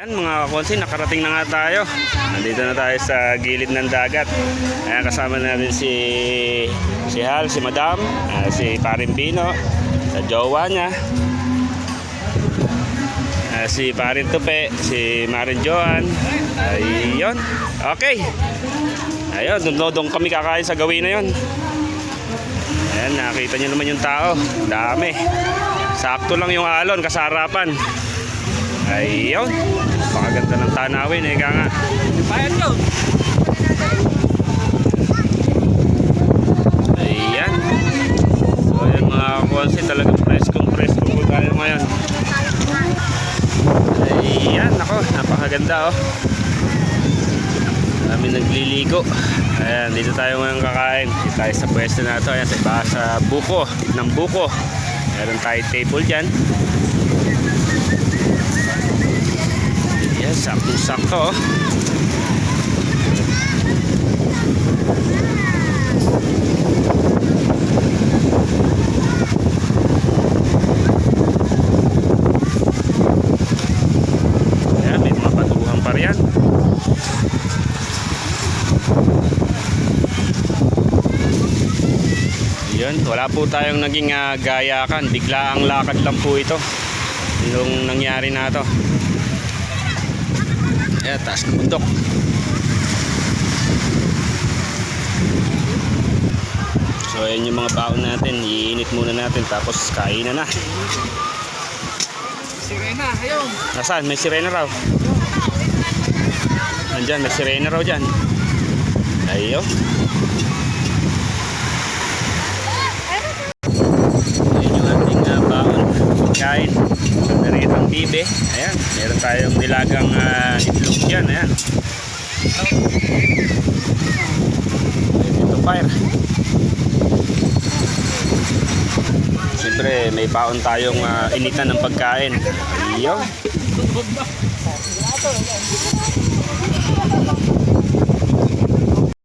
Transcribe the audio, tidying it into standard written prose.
Yan mga kakonsi, nakarating na nga tayo. Nandito na tayo sa gilid ng dagat. Ayan, kasama natin si Hal, si Madam, si Parin Bino, sa jowa niya, si Parin Tupe, si Marin Joan. Ayun. Okay. Ayun, doon kami kakain sa gawin na yun. Ayan, nakita nyo naman yung tao. Dami. Sakto lang yung alon, kasarapan. Ayun. Pakaganda ng tanawin eh, kanga. Bayan yun. Ayan. So ayan mga kakonsi, talagang preskong po tayo ngayon. Ayan, ako, napakaganda oh. Kami nagliligo. Ayan, dito tayo ngayon kakain. Dito tayo sa pwesto na ito. Ayan, sa iba sa buko, ng buko. Meron tayo table dyan. Ayan, sakto-sakto oh. Ayan, may mga patuhan pa riyan. Yun, wala po tayong naging gayakan. Bigla ang lakad lang po ito yung nangyari na ito. Ayan, taas ng bundok. So ayan yung mga baon natin. Iinit muna natin tapos kainan na. Sirena, ayun. Nasaan? May sirena raw. Nandyan, may sirena raw dyan. Ayun. Kain narito ang bibe. Ayan, meron tayong nilagang itlog dyan. Ayan, ito fire. Siyempre may baon tayong initan ng pagkain. Ayun.